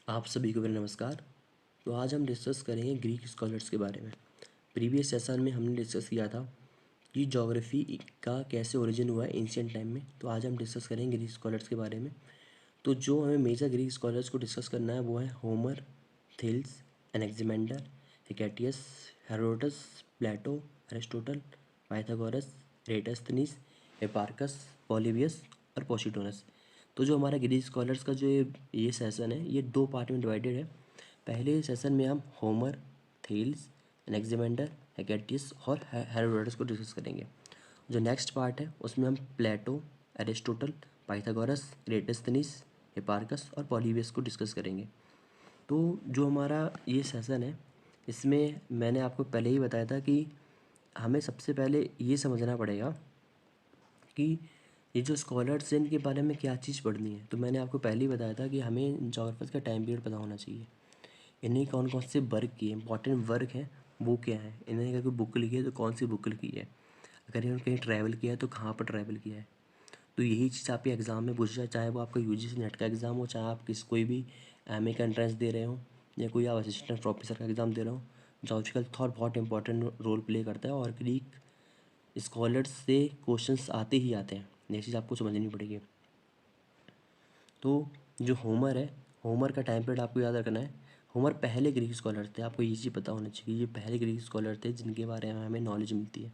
आप सभी को मेरा नमस्कार। तो आज हम डिस्कस करेंगे ग्रीक स्कॉलर्स के बारे में। प्रीवियस सेशन में हमने डिस्कस किया था कि ज्योग्राफी का कैसे ओरिजिन हुआ है एंशियंट टाइम में। तो आज हम डिस्कस करेंगे ग्रीक स्कॉलर्स के बारे में। तो जो हमें मेजर ग्रीक स्कॉलर्स को डिस्कस करना है वो है होमर, थेल्स, एनेक्सिमेंडर, हिकेटियस, हेरोडोटस, प्लेटो, अरिस्टोटल, पाइथागोरस, एरेटोस्थनीज, हिपार्कस, पॉलीबियस और पोसिडोनस। तो जो हमारा ग्रीक स्कॉलर्स का जो ये सेशन है ये दो पार्ट में डिवाइडेड है। पहले सेशन में हम होमर, थेल्स, एनेक्सिमेंडर, हिकेटियस और हेरोडोटस को डिस्कस करेंगे। जो नेक्स्ट पार्ट है उसमें हम प्लेटो, एरिस्टोटल, पाइथागोरस, एरेटोस्थनीज, हिपार्कस और पॉलीबियस को डिस्कस करेंगे। तो जो हमारा ये सेशन है इसमें मैंने आपको पहले ही बताया था कि हमें सबसे पहले ये समझना पड़ेगा कि ये जो स्कॉलर्स हैं इनके बारे में क्या चीज़ पढ़नी है। तो मैंने आपको पहले ही बताया था कि हमें जोग्राफर्स का टाइम पीरियड पता होना चाहिए। इन्हें कौन कौन से वर्क किए, इंपॉर्टेंट वर्क हैं वो क्या है, इन्हें अगर कोई बुक लिखी है तो कौन सी बुक लिखी है, अगर इन्होंने कहीं ट्रैवल किया है तो कहाँ पर ट्रैवल किया है। तो यही चीज़ आपके एग्ज़ाम में पूछ जाए, चाहे वो आपका यूजीसी नेट का एग्ज़ाम हो, चाहे आप कोई भी एमए का एंट्रेंस दे रहे हो या कोई आप असिस्टेंट प्रोफेसर का एग्ज़ाम दे रहे हो। जोग्राफिकल थॉट बहुत इंपॉर्टेंट रोल प्ले करता है और ग्रीक स्कॉलर्स से क्वेश्चंस आते ही आते हैं। ये चीज़ आपको समझनी पड़ेगी। तो जो होमर है, होमर का टाइम पीरियड आपको याद रखना है। होमर पहले ग्रीक स्कॉलर थे, आपको ये चीज़ पता होना चाहिए, ये पहले ग्रीक स्कॉलर थे जिनके बारे में हमें नॉलेज मिलती है।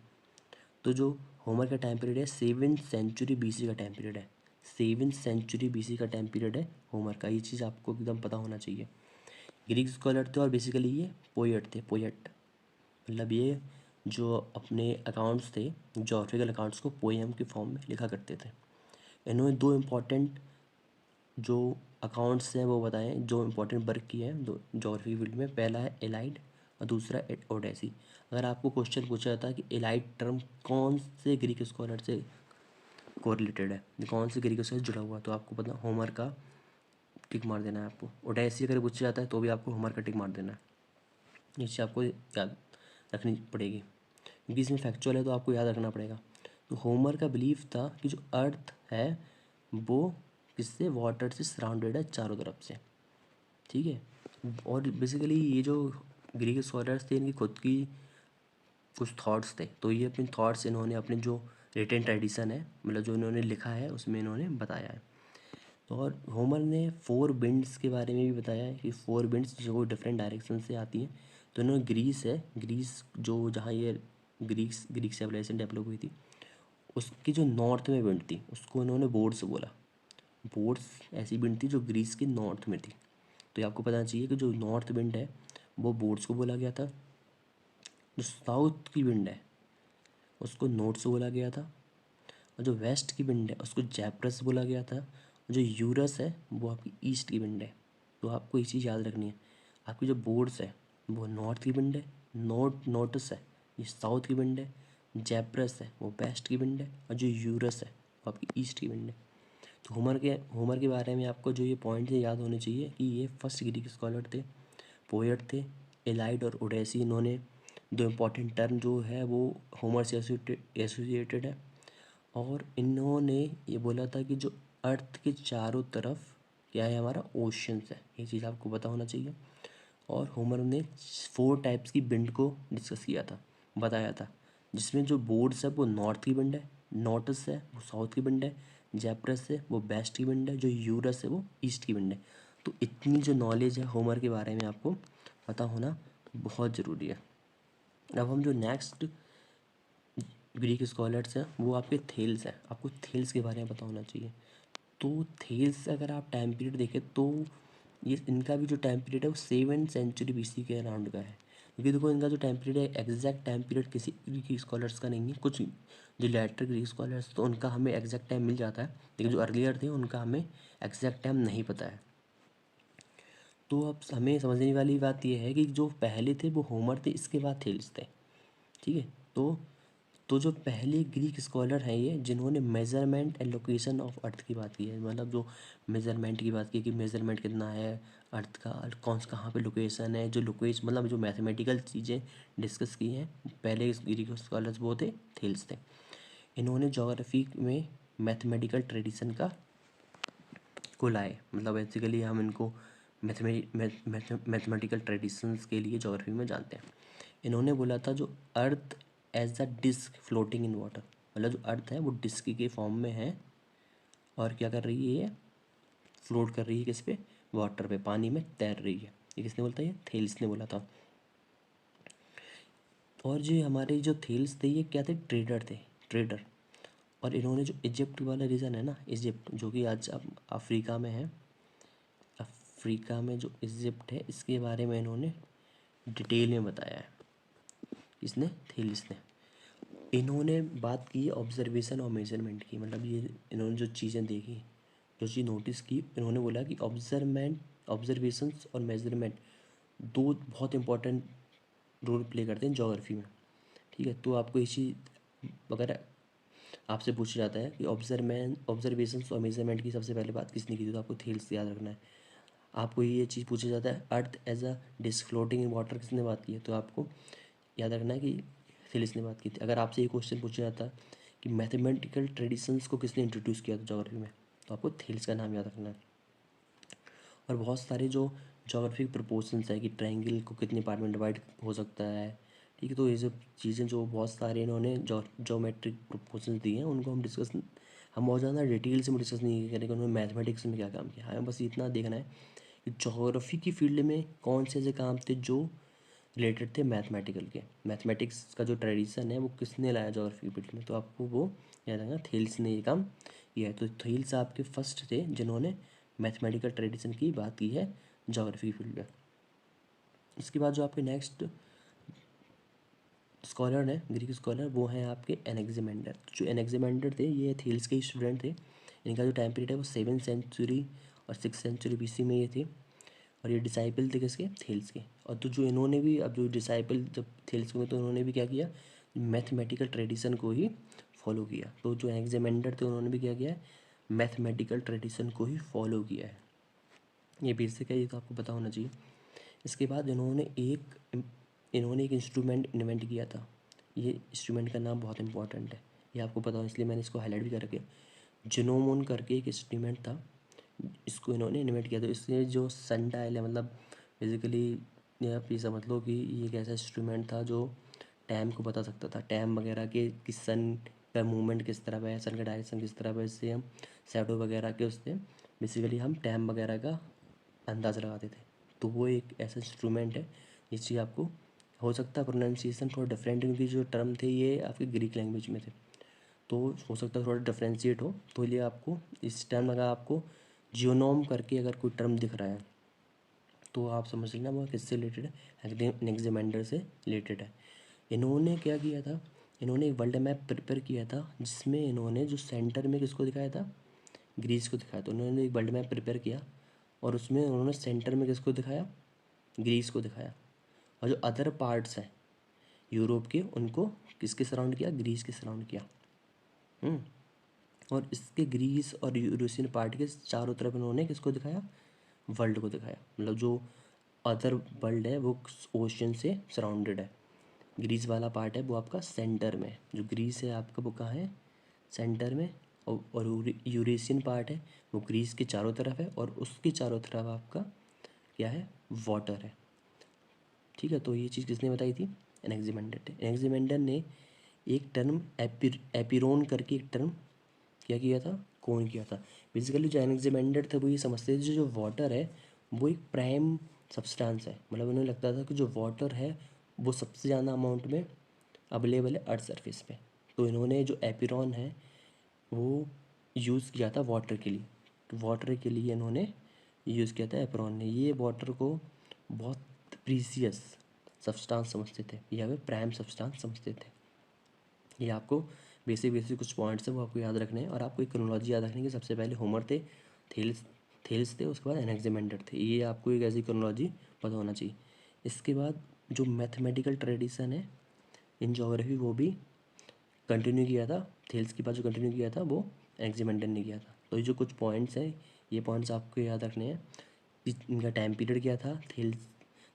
तो जो होमर का टाइम पीरियड है 7th सेंचुरी बीसी का टाइम पीरियड है। 7th सेंचुरी बीसी का टाइम पीरियड है होमर का, ये चीज़ आपको एकदम पता होना चाहिए। ग्रीक स्कॉलर थे और बेसिकली ये पोएट थे। पोएट मतलब ये जो अपने अकाउंट्स थे, जोग्राफिकल अकाउंट्स को पोएम के फॉर्म में लिखा करते थे। इन्होंने दो इम्पॉर्टेंट जो अकाउंट्स हैं वो बताएं, जो इम्पोर्टेंट वर्क किए हैं दो जोग्राफी फील्ड में। पहला है एलाइड और दूसरा ओडेसी। अगर आपको क्वेश्चन पूछा जाता है कि एलाइड टर्म कौन से ग्रीक स्कॉलर से कोरिलेटेड है, कौन से ग्रीक से जुड़ा हुआ, तो आपको पता होमर का टिक मार देना है आपको। ओडेसी अगर पूछा जाता है तो भी आपको होमर का टिक मार देना है। ये चीज़ आपको याद रखनी पड़ेगी क्योंकि इसमें फैक्चुअल है तो आपको याद रखना पड़ेगा। तो होमर का बिलीफ था कि जो अर्थ है वो किससे, वाटर से सराउंडेड है चारों तरफ से। ठीक है। और बेसिकली ये जो ग्रीक स्कॉलर्स थे इनकी खुद की कुछ थॉट्स थे, तो ये अपने थॉट्स इन्होंने अपने जो रिटन ट्रेडिशन है, मतलब जो इन्होंने लिखा है उसमें इन्होंने बताया है। तो और होमर ने 4 विंड्स के बारे में भी बताया है कि 4 विंड्स जो डिफरेंट डायरेक्शन से आती हैं। तो इन्होंने ग्रीस है, ग्रीस जो जहाँ ये ग्रीक सिविलाइजेशन डेवलप हुई थी उसकी जो नॉर्थ में विंड थी उसको इन्होंने बोर्ड्स बोला। बोर्ड्स ऐसी विंड थी जो ग्रीस के नॉर्थ में थी। तो ये आपको पता चाहिए कि जो नॉर्थ विंड है वो बोर्ड्स को बोला गया था, जो साउथ की विंड है उसको नॉर्थ बोला गया था, और जो वेस्ट की विंड है उसको जैप्रस बोला गया था, और जो यूरस है वो आपकी ईस्ट की विंड है। तो आपको ये चीज़ याद रखनी है, आपकी जो बोर्ड्स है वो नॉर्थ की विंड है, नोटस है ये साउथ की विंड है, जैप्रस है वो वेस्ट की विंड है, और जो यूरस है वो आपकी ईस्ट की विंड है। तो होमर के बारे में आपको जो ये पॉइंट याद होने चाहिए कि ये फर्स्ट ग्रीक स्कॉलर थे, पोएट थे। एलाइड और ओडेसी इन्होंने दो इम्पॉर्टेंट टर्म जो है वो होमर से एसोसिएटेड है। और इन्होंने ये बोला था कि जो अर्थ के चारों तरफ क्या है, हमारा ओशंस है, ये चीज़ आपको पता होना चाहिए। और होमर ने 4 टाइप्स की विंड को डिस्कस किया था, बताया था, जिसमें जो बोर्ड्स है वो नॉर्थ की विंड है, नॉर्टस है वो साउथ की विंड है, जैप्रस है वो वेस्ट की विंड है, जो यूरस है वो ईस्ट की विंड है। तो इतनी जो नॉलेज है होमर के बारे में आपको पता होना बहुत ज़रूरी है। अब हम जो नेक्स्ट ग्रीक स्कॉलर्स हैं वो आपके थेल्स हैं, आपको थेल्स के बारे में पता होना चाहिए। तो थेल्स अगर आप टाइम पीरियड देखें तो ये इनका भी जो टाइम पीरियड है वो 7th सेंचुरी बीसी के अराउंड का है। क्योंकि देखो इनका जो टाइम पीरियड है एग्जैक्ट टाइम पीरियड किसी ग्रीक स्कॉलर्स का नहीं है। कुछ जो लेटर ग्रीक स्कॉलर्स तो उनका हमें एग्जैक्ट टाइम मिल जाता है, लेकिन जो अर्लियर थे उनका हमें एग्जैक्ट टाइम नहीं पता है। तो अब हमें समझने वाली बात यह है कि जो पहले थे वो होमर थे, इसके बाद थेल्स थे। ठीक है। तो जो पहले ग्रीक स्कॉलर हैं ये जिन्होंने measurement and location of earth की बात की है, मतलब जो मेज़रमेंट की बात की कि मेज़रमेंट कितना है अर्थ का, कौन सा कहाँ पे लोकेशन है, जो लोकेशन मतलब जो मैथमेटिकल चीज़ें डिस्कस की हैं, पहले इस ग्रीक स्कॉलर्स वो थे, थेल्स थे। इन्होंने जोग्राफी में मैथमेटिकल ट्रेडिशन का को लाए, मतलब बेसिकली हम इनको मैथमेटिकल ट्रेडिशंस के लिए ज्योग्राफी में जानते हैं। इन्होंने बोला था जो earth as a disk floating in water, मतलब जो अर्थ है वो डिस्क के फॉर्म में है और क्या कर रही है, ये फ्लोट कर रही है किस पे, वाटर पे, पानी में तैर रही है। ये किसने बोलता है, ये थेल्स ने बोला था। और जो हमारे जो थेल्स थे ये क्या थे, ट्रेडर थे, ट्रेडर। और इन्होंने जो इजिप्ट वाला रीजन है ना, इजिप्ट जो कि आज अब अफ्रीका में है, अफ्रीका में जो इजिप्ट है इसके बारे में इन्होंने डिटेल में बताया है। इसने थेलिस ने, इन्होंने बात की ऑब्जर्वेशन और मेजरमेंट की, मतलब ये इन्होंने जो चीज़ें देखी, जो चीज़ नोटिस की, इन्होंने बोला कि ऑब्जर्वेशंस और मेजरमेंट दो बहुत इंपॉर्टेंट रोल प्ले करते हैं ज्योग्राफी में। ठीक है, तो आपको ये चीज़ अगर आपसे पूछा जाता है कि ऑब्जर्वेशंस और मेजरमेंट की सबसे पहले बात किसने की थी, तो आपको थेल्स याद रखना है। आपको ये चीज़ पूछा जाता है earth as a disk floating in water किसने बात की है, तो आपको याद रखना है कि थेलिस ने बात की थी। अगर आपसे ये क्वेश्चन पूछा जाता है कि मैथमेटिकल ट्रेडिशंस को किसने इंट्रोड्यूस किया था ज्योग्राफी में, तो आपको थेलिस का नाम याद रखना है। और बहुत सारे जो ज्योग्राफिक प्रपोजल्स है कि ट्रायंगल को कितने पार्ट में डिवाइड हो सकता है, ठीक है, तो ये सब चीज़ें जो बहुत सारे इन्होंने ज्योमेट्रिक प्रपोजल्स दिए हैं उनको हम बहुत ज़्यादा डिटेल से डिस्कस नहीं करेंगे उन्होंने मैथमेटिक्स में क्या काम किया। हमें बस इतना देखना है कि ज्योग्राफी की फील्ड में कौन से ऐसे काम थे जो रिलेटेड थे मैथमेटिकल के। मैथमेटिक्स का जो ट्रेडिशन है वो किसने लाया ज्योग्राफी की फील्ड में, तो आपको वो याद रखना, थेल्स ने ये काम किया है। तो थेल्स आपके फर्स्ट थे जिन्होंने मैथमेटिकल ट्रेडिशन की बात की है ज्योग्राफी की फील्ड में। इसके बाद जो आपके नेक्स्ट स्कॉलर हैं, ग्रीक स्कॉलर, वो हैं आपके एनेक्सिमेंडर। जो एनेक्सिमेंडर थे ये थेल्स के स्टूडेंट थे। इनका जो टाइम पीरियड है वो 7th सेंचुरी और 6th सेंचुरी BC में ये थे। और ये डिसाइपल थे किसके, थेल्स के। और तो जो इन्होंने भी, अब जो डिसाइपल जब थेल्स के हुए तो उन्होंने भी क्या किया, मैथमेटिकल ट्रेडिशन को ही फॉलो किया। तो जो एनेक्सिमेंडर थे उन्होंने भी क्या किया है, मैथमेटिकल ट्रेडिशन को ही फॉलो किया है। ये बेसिक है, ये तो आपको पता होना चाहिए। इसके बाद इन्होंने एक इंस्ट्रूमेंट इन्वेंट किया था। ये इंस्ट्रूमेंट का नाम बहुत इंपॉर्टेंट है, ये आपको पता हो इसलिए मैंने इसको हाईलाइट भी कर रखे। जिनोमोन करके एक इंस्ट्रूमेंट था, इसको इन्होंने इन्वेंट किया। तो इससे जो सन डायल है, मतलब बेसिकली आप ये समझ लो कि ये एक ऐसा इंस्ट्रूमेंट था जो टाइम को बता सकता था, टाइम वगैरह के, कि सन का मूवमेंट किस तरह है, सन का डायरेक्शन किस तरह है, इससे हम शैडो वगैरह के उससे बेसिकली हम टाइम वगैरह का अंदाज़ लगाते थे। तो वो एक ऐसा इंस्ट्रूमेंट है, ये चीज़ आपको हो सकता है प्रोनाउंसिएशन थोड़ा डिफरेंट, क्योंकि जो टर्म थे ये आपके ग्रीक लैंग्वेज में थे, तो हो सकता है थोड़ा डिफ्रेंशिएट हो। तो ये आपको इस टर्म, अगर आपको जियोनोम करके अगर कोई टर्म दिख रहा है तो आप समझ लेना वो किससे रिलेटेड है, एनेक्सिमेंडर से रिलेटेड है। इन्होंने क्या किया था, इन्होंने एक वर्ल्ड मैप प्रिपेयर किया था जिसमें इन्होंने जो सेंटर में किसको दिखाया था, ग्रीस को दिखाया। तो उन्होंने एक वर्ल्ड मैप प्रिपेयर किया और उसमें उन्होंने सेंटर में किसको दिखाया, ग्रीस को दिखाया। और जो अदर पार्ट्स हैं यूरोप के, उनको किसके सराउंड किया, ग्रीस के सराउंड किया। और इसके ग्रीस और यूरोशियन पार्ट के चारों तरफ इन्होंने किसको दिखाया, वर्ल्ड को दिखाया। मतलब जो अदर वर्ल्ड है वो ओशन से सराउंडेड है। ग्रीस वाला पार्ट है वो आपका सेंटर में है। जो ग्रीस है आपका वो कहाँ है, सेंटर में। और यूरेशियन पार्ट है वो ग्रीस के चारों तरफ है और उसके चारों तरफ आपका क्या है, वाटर है। ठीक है, तो ये चीज़ किसने बताई थी, एनेक्सिमेंडर ने। एनेक्सिमेंडर ने एक टर्म एपिरोन करके एक टर्म क्या किया था, कौन किया था। बेसिकली जो एनेक्सिमेंडर थे वो ये समझते थे जो वाटर है वो एक प्राइम सब्सटेंस है। मतलब उन्हें लगता था कि जो वाटर है वो सबसे ज़्यादा अमाउंट में अवेलेबल है अर्थ सरफेस पे। तो इन्होंने जो एपिरॉन है वो यूज़ किया था वाटर के लिए। तो वाटर के लिए इन्होंने यूज़ किया था एपिरॉन ने। ये वाटर को बहुत प्रीसियस सब्सटेंस समझते थे, या फिर प्राइम सब्सटेंस समझते थे। ये आपको बेसिक बेसिक कुछ पॉइंट्स हैं वो आपको याद रखने हैं। और आपको एक क्रोनोलॉजी याद रखनी है कि सबसे पहले होमर थे, थेल्स थेल्स थे, उसके बाद एनेक्सिमेंडर थे। ये आपको एक ऐसी क्रोनोलॉजी पता होना चाहिए। इसके बाद जो मैथमेटिकल ट्रेडिशन है इन ज्योग्राफी वो भी कंटिन्यू किया था। थेल्स के बाद जो कंटिन्यू किया था वो एनेक्सिमेंडर ने किया था। तो ये जो कुछ पॉइंट्स हैं ये पॉइंट्स आपको याद रखने हैं। इनका टाइम पीरियड क्या था,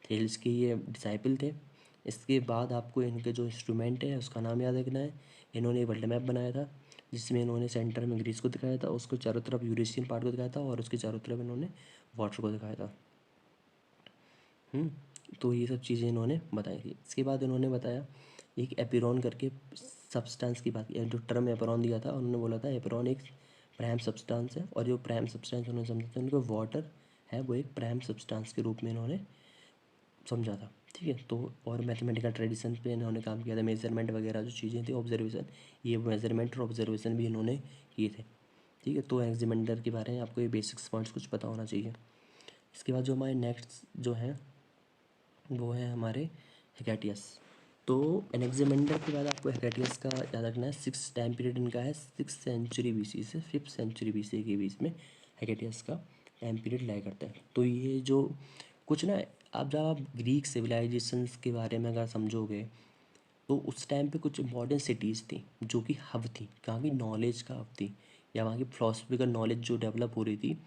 थेल्स के ये डिसाइपल थे। इसके बाद आपको इनके जो इंस्ट्रूमेंट है उसका नाम याद रखना है। इन्होंने वर्ल्ड मैप बनाया था जिसमें इन्होंने सेंटर में ग्रीस को दिखाया था, उसको चारों तरफ यूरेशियन पार्ट को दिखाया था और उसके चारों तरफ इन्होंने वाटर को दिखाया था। तो ये सब चीज़ें इन्होंने बताई थी। इसके बाद इन्होंने बताया एक एपिरॉन करके सब्सटेंस की बात की, जो टर्म एपिरॉन दिया था उन्होंने बोला था एपिरॉन एक प्राइम सब्सटेंस है, और जो प्राइम सब्सटेंस उन्होंने समझा था उनको वाटर है वो एक प्राइम सब्सटेंस के रूप में इन्होंने समझा था। ठीक है, तो और मैथमेटिकल ट्रेडिशन पे इन्होंने काम किया था, मेजरमेंट वगैरह जो चीज़ें थी, ऑब्जर्वेशन, ये मेजरमेंट और ऑब्जर्वेशन भी इन्होंने किए थे। ठीक है, तो एनेक्सिमेंडर के बारे में आपको ये बेसिक्स पॉइंट्स कुछ पता होना चाहिए। इसके बाद जो हमारे नेक्स्ट जो हैं वो है हमारे हेकाटियस। तो एनेक्सिमेंडर के बाद आपको हेकाटियस का याद रखना है। सिक्स टाइम पीरियड इनका है 6th सेंचुरी BC से 5th सेंचुरी BC के बीच में हेकाटियस का टाइम पीरियड लाया करता है। तो ये जो कुछ ना, आप जब आप ग्रीक सिविलाइजेशंस के बारे में अगर समझोगे तो उस टाइम पे कुछ इंपॉर्टेंट सिटीज़ थी जो कि हब थी, कहाँ की नॉलेज का हब थी, या वहाँ की फिलोसफिकल नॉलेज जो डेवलप हो रही थी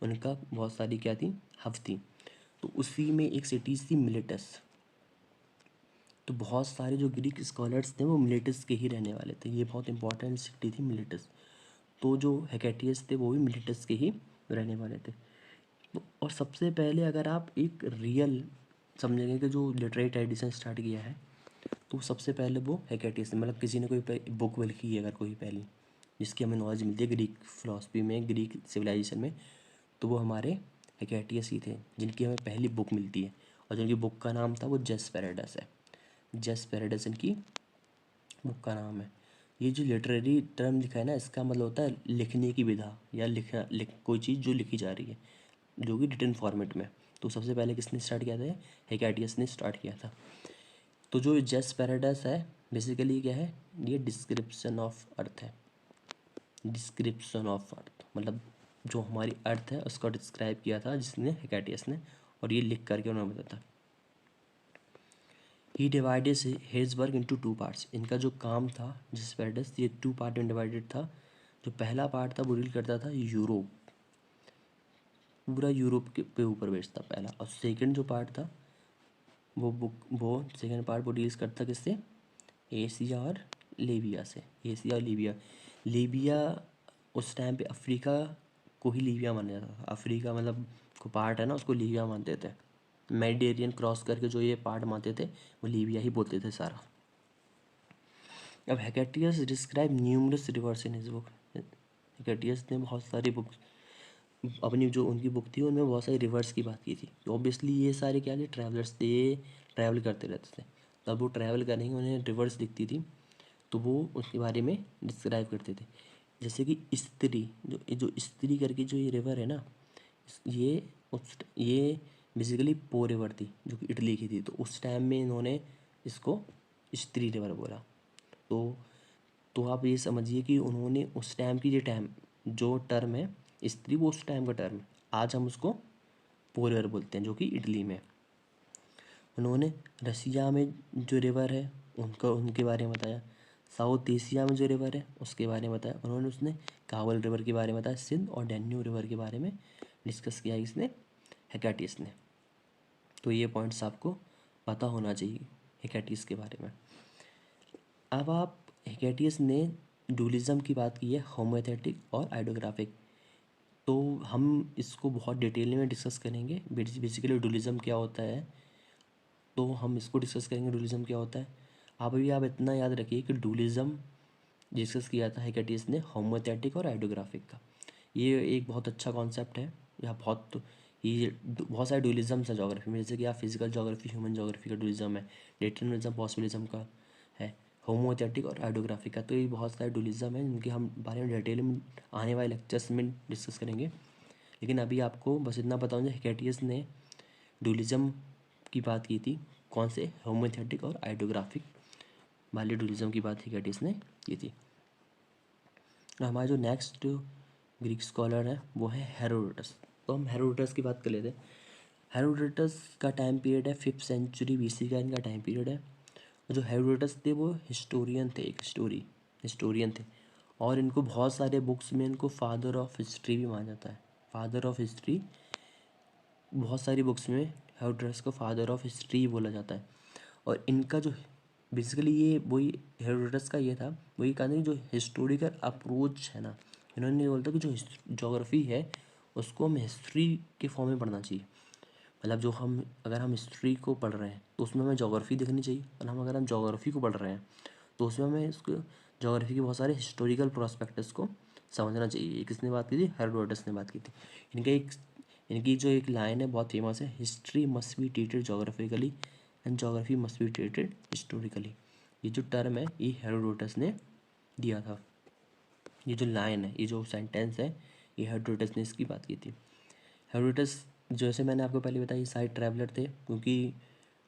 उनका बहुत सारी क्या थी, हब थी। तो उसी में एक सिटीज़ थी मिलेटस। तो बहुत सारे जो ग्रीक स्कॉलर्स थे वो मिलेटस के ही रहने वाले थे, ये बहुत इंपॉर्टेंट सिटी थी मिलेटस। तो जो हेकेटियस थे वो भी मिलेटस के ही रहने वाले थे। तो और सबसे पहले अगर आप एक रियल समझेंगे कि जो लिटरेरी ट्रेडिशन स्टार्ट किया है तो सबसे पहले वो हेकेटियस, मतलब किसी ने कोई बुक लिखी है अगर कोई पहली जिसकी हमें नॉलेज मिलती है ग्रीक फिलोसफी में, ग्रीक सिविलाइजेशन में, तो वो हमारे हेकेटियस ही थे जिनकी हमें पहली बुक मिलती है। और जिनकी बुक का नाम था वो जेस पेरेडस है। जेस पेरेडस इनकी बुक का नाम है। ये जो लिटरेरी टर्म लिखा है ना, इसका मतलब होता है लिखने की विधा, या कोई चीज़ जो लिखी जा रही है जो कि रिटन फॉर्मेट में। तो सबसे पहले किसने स्टार्ट किया था, हेकाटियस ने स्टार्ट किया था। तो जो जेस पेरेडस है बेसिकली क्या है, ये डिस्क्रिप्शन ऑफ अर्थ है। डिस्क्रिप्शन ऑफ अर्थ मतलब जो हमारी अर्थ है उसको डिस्क्राइब किया था जिसने, हेकाटियस ने, और ये लिख करके उन्होंने बताया था। He divided his work into 2 parts. इनका जो काम था जिस पेरेडस, ये 2 पार्ट में डिवाइडेड था। जो पहला पार्ट था वो डील करता था यूरोप, पूरा यूरोप के पे ऊपर बेस्ड था पहला। और सेकंड जो पार्ट था वो सेकंड पार्ट वो डील्स करता किससे, एशिया और लीबिया से। एशिया और लीबिया, लीबिया उस टाइम पे अफ्रीका को ही लीबिया माना जाता था। अफ्रीका मतलब को पार्ट है ना, उसको लीबिया मानते थे। मेडिटेरियन क्रॉस करके जो ये पार्ट मानते थे वो लीबिया ही बोलते थे सारा। अब Hecataeus describe numerous rivers in his book. Hecataeus ने बहुत सारी बुक, अपनी जो उनकी बुक थी उनमें बहुत सारी रिवर्स की बात की थी। तो ऑब्वियसली ये सारे क्या थे, ट्रैवलर्स थे, ये ट्रैवल करते रहते थे। तब वो ट्रैवल करेंगे उन्हें रिवर्स दिखती थी तो वो उसके बारे में डिस्क्राइब करते थे। जैसे कि स्त्री, जो स्त्री करके जो ये रिवर है ना, ये बेसिकली पो रिवर थी जो कि इटली की थी। तो उस टाइम में इन्होंने इसको स्त्री रिवर बोला। तो तो आप ये समझिए कि उन्होंने उस टाइम की जो टर्म है स्त्री, वो उस टाइम का टर्म है। आज हम उसको पो रिवर बोलते हैं जो कि इटली में। उन्होंने रसिया में जो रिवर है उनके बारे में बताया। साउथ एशिया में जो रिवर है उसके बारे में बताया उन्होंने। उसने कावल रिवर के बारे में बताया। सिंध और डैन्यूब रिवर के बारे में डिस्कस किया इसने, हेकाटियस ने। तो ये पॉइंट्स आपको पता होना चाहिए हेकाटियस के बारे में। अब आप, हेकाटियस ने डुअलिज्म की बात की है, होम्योपैथिक और आइडियोग्राफिक। तो हम इसको बहुत डिटेल में डिस्कस करेंगे। बेसिकली डुअलिज्म क्या होता है तो हम इसको डिस्कस करेंगे, डुअलिज्म क्या होता है। आप इतना याद रखिए कि डुअलिज्म डिस्कस किया था हेकाटियस ने होम्योपैथिक और आइडियोग्राफिक का। ये एक बहुत अच्छा कॉन्सेप्ट है। या बहुत सारे डुअलिज्म्स है जोग्राफी में, जैसे कि आप फिजिकल जोग्राफी, ह्यूमन जोग्राफी का डुअलिज्म है, डिटरमिनिज्म पॉसिबिलिज्म का है, होम्योपैथिक और आइडियोग्राफिक का। तो ये बहुत सारे डुअलिज्म हैं जिनके हम बारे में डिटेल में आने वाले लेक्चर्स में डिस्कस करेंगे। लेकिन अभी आपको बस इतना पता होना, हेकाटियस ने डुअलिज्म की बात की थी, कौन से, होम्योपैथिक और आइडियोग्राफिक वाले डुअलिज्म की बात हेकाटियस ने की थी। हमारा जो नेक्स्ट ग्रीक स्कॉलर है वो है हेरोडोटस। तो हम हेरोडोटस की बात कर लेते हैं। हेरोडोटस का टाइम पीरियड है 5th सेंचुरी BC का इनका टाइम पीरियड है। और जो हेरोडोटस थे वो हिस्टोरियन थे, एक हिस्टोरियन थे। और इनको बहुत सारे बुक्स में इनको फादर ऑफ हिस्ट्री भी माना जाता है। फादर ऑफ हिस्ट्री, बहुत सारी बुक्स में हेरोडोटस को फादर ऑफ हिस्ट्री बोला जाता है। और इनका जो बेसिकली ये वही हेरोडोटस का ये था, वही कहा कि जो हिस्टोरिकल अप्रोच है ना, इन्होंने ये बोलता कि जो जोग्राफी है उसको हमें हिस्ट्री के फॉर्म में पढ़ना चाहिए। मतलब जो हम अगर हम हिस्ट्री को पढ़ रहे हैं तो उसमें हमें ज्योग्राफी देखनी चाहिए, और अगर हम ज्योग्राफी को पढ़ रहे हैं तो उसमें हमें इसको ज्योग्राफी के बहुत सारे हिस्टोरिकल प्रोस्पेक्टस को समझना चाहिए। ये किसने बात की थी? हेरोडोटस ने बात की थी। इनकी जो एक लाइन है बहुत फेमस है, history must be treated geographically and geography must be treated historically. ये जो टर्म है ये हेरोडोटस ने दिया था। ये जो लाइन है, ये जो सेंटेंस है, ये हेरोडोटस ने इसकी बात की थी। हेरोडोटस जैसे मैंने आपको पहले बताया, साइड ट्रैवलर थे, क्योंकि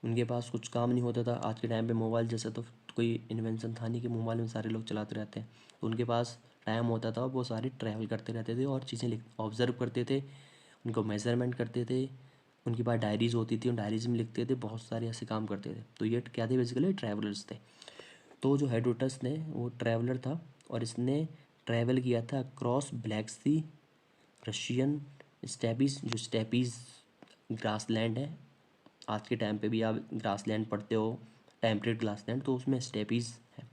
उनके पास कुछ काम नहीं होता था। आज के टाइम पे मोबाइल जैसा तो कोई इन्वेंशन था नहीं कि मोबाइल में सारे लोग चलाते रहते हैं। तो उनके पास टाइम होता था, वो सारे ट्रैवल करते रहते थे और चीज़ें ऑब्जर्व करते थे, उनको मेजरमेंट करते थे। उनके पास डायरीज़ होती थी, उन डायरीज़ में लिखते थे, बहुत सारे ऐसे काम करते थे। तो ये क्या थे? बेसिकली ट्रैवलर्स थे। तो जो हेरोडोटस ने वो ट्रैवलर था, और इसने ट्रैवल किया था अक्रॉस ब्लैक सी, रशियन स्टेपीज, जो स्टेपीज ग्रासलैंड है। आज के टाइम पे भी आप ग्रासलैंड पढ़ते हो, टेम्परेट ग्रासलैंड, तो उसमें स्टेपीज है।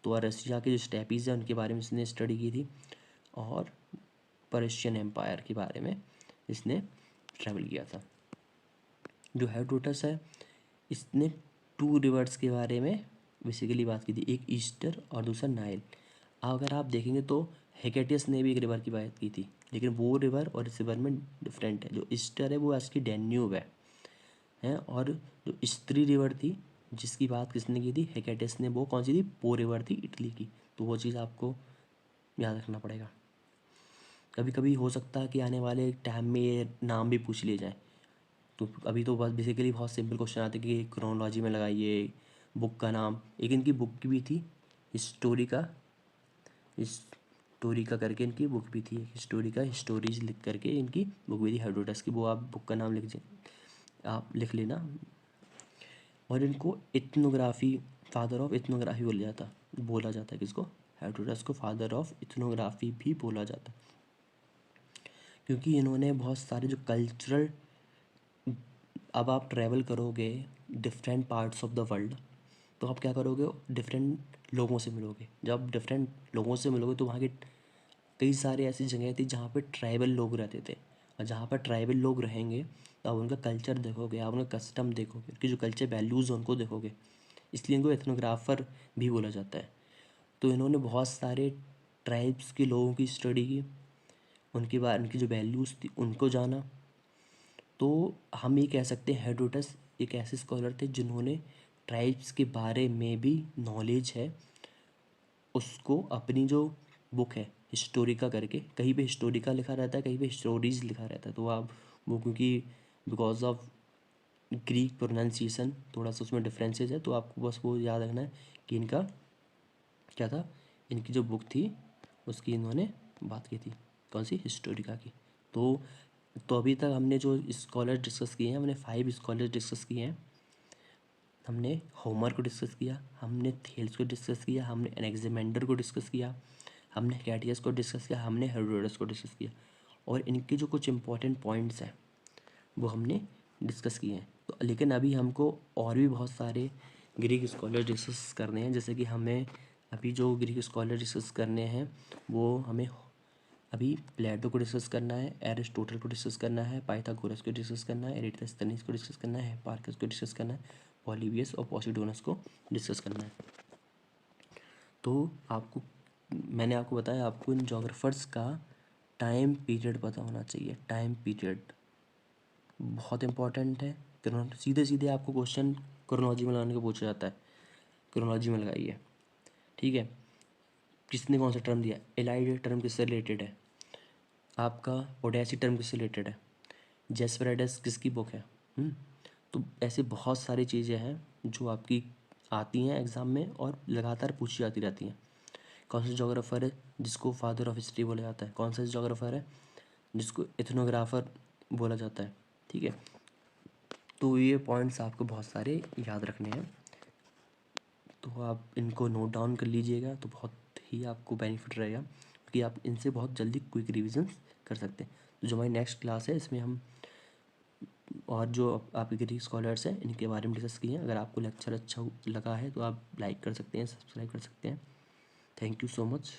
तो रशिया के जो स्टेपीज है उनके बारे में इसने स्टडी की थी, और पर्शियन एम्पायर के बारे में इसने ट्रैवल किया था। जो हेरोडोटस है इसने 2 रिवर्स के बारे में बेसिकली बात की थी, एक ईस्टर और दूसरा नाइल। अगर आप देखेंगे तो हेकेटियस ने भी एक रिवर की बात की थी, लेकिन वो रिवर और इस रिवर में डिफरेंट है। जो ईस्टर है वो इसकी डैन्यूब है, और जो स्त्री रिवर थी जिसकी बात किसने की थी? हेकेटियस ने। वो कौन सी थी? पो रिवर थी, इटली की। तो वो चीज़ आपको याद रखना पड़ेगा। कभी कभी हो सकता है कि आने वाले टाइम में ये नाम भी पूछ लिए जाए। तो अभी तो बस बेसिकली बहुत सिंपल क्वेश्चन आते हैं कि क्रोनोलॉजी में लगाइए बुक का नाम। एक इनकी बुक की भी थी, हिस्टोरिका करके इनकी बुक भी थी, हिस्टोरिका, हिस्टोरीज लिख करके इनकी बुक भी थी हेरोडोटस की। वो आप बुक का नाम आप लिख लेना। और इनको इथनोग्राफी, फादर ऑफ इथनोग्राफी बोला जाता है किसको? हेरोडोटस को फादर ऑफ इथनोग्राफी भी बोला जाता है, क्योंकि इन्होंने बहुत सारे जो कल्चरल, अब आप ट्रैवल करोगे different parts of the world, तो आप क्या करोगे? डिफरेंट लोगों से मिलोगे। जब आप डिफरेंट लोगों से मिलोगे तो वहाँ के कई सारे ऐसी जगह थी जहाँ पे ट्राइबल लोग रहते थे, और जहाँ पर ट्राइबल लोग रहेंगे तो आप उनका कल्चर देखोगे, आप उनका कस्टम देखोगे, उनकी जो कल्चर वैल्यूज़ हैं उनको देखोगे। इसलिए इनको एथनोग्राफर भी बोला जाता है। तो इन्होंने बहुत सारे ट्राइब्स के लोगों की स्टडी की, उनकी जो वैल्यूज़ थी उनको जाना। तो हम ये कह सकते हैं हेरोडोटस एक ऐसे स्कॉलर थे जिन्होंने ट्राइब्स के बारे में भी नॉलेज है, उसको अपनी जो बुक है हिस्टोरिका करके, कहीं पे हिस्टोरिका लिखा रहता है, कहीं पे हिस्टोरीज लिखा रहता है। तो आप वो, क्योंकि बिकॉज ऑफ ग्रीक प्रोनाउंसिएशन थोड़ा सा उसमें डिफरेंसेस है, तो आपको बस वो याद रखना है कि इनका क्या था, इनकी जो बुक थी उसकी इन्होंने बात की थी, कौन सी? हिस्टोरिका की। तो अभी तक हमने जो स्कॉलर डिस्कस किए हैं, हमने 5 स्कॉलर डिस्कस किए हैं। हमने होमर को डिस्कस किया, हमने थेल्स को डिस्कस किया, हमने एनेक्सिमेंडर को डिस्कस किया, हमने कैटियस को डिस्कस किया, हमने हेरोडोटस को डिस्कस किया, और इनके जो कुछ इंपॉर्टेंट पॉइंट्स हैं वो हमने डिस्कस किए हैं। तो लेकिन अभी हमको और भी बहुत सारे ग्रीक स्कॉलर डिस्कस करने हैं। जैसे कि हमें अभी जो ग्रीक स्कॉलर डिस्कस करने हैं वो हमें अभी प्लेटो को डिस्कस करना है, एरिस्टोटल को डिस्कस करना है, पाइथागोरस को डिस्कस करना है, एरिस्टोथेनिस को डिस्कस करना है, हिप्पार्कस को डिस्कस करना है, पॉलीबियस और पोसिडोनस को डिस्कस करना है। तो आपको, मैंने आपको बताया, आपको इन जोग्राफर्स का टाइम पीरियड पता होना चाहिए। टाइम पीरियड बहुत इंपॉर्टेंट है। सीधे सीधे आपको क्वेश्चन क्रोनोलॉजी में लगाने को पूछा जाता है, क्रोनोलॉजी में लगाइए, ठीक है। किसने कौन सा टर्म दिया? एलाइड टर्म किससे रिलेटेड है? आपका ओडेसी टर्म किससे रिलेटेड है? जेस्पेरिडस किसकी बुक है? तो ऐसे बहुत सारी चीज़ें हैं जो आपकी आती हैं एग्ज़ाम में और लगातार पूछी जाती रहती हैं। कौन सा जोग्राफर है जिसको फादर ऑफ हिस्ट्री बोला जाता है? कौन सा जोग्राफर है जिसको इथनोग्राफर बोला जाता है? ठीक है, तो ये पॉइंट्स आपको बहुत सारे याद रखने हैं, तो आप इनको नोट डाउन कर लीजिएगा, तो बहुत ही आपको बेनिफिट रहेगा, क्योंकि आप इनसे बहुत जल्दी क्विक रिविजन कर सकते हैं। तो जो हमारी नेक्स्ट क्लास है इसमें हम और जो आपके ग्रीक स्कॉलर्स हैं इनके बारे में डिस्कस किए हैं। अगर आपको लेक्चर अच्छा लगा है तो आप लाइक कर सकते हैं, सब्सक्राइब कर सकते हैं। Thank you so much.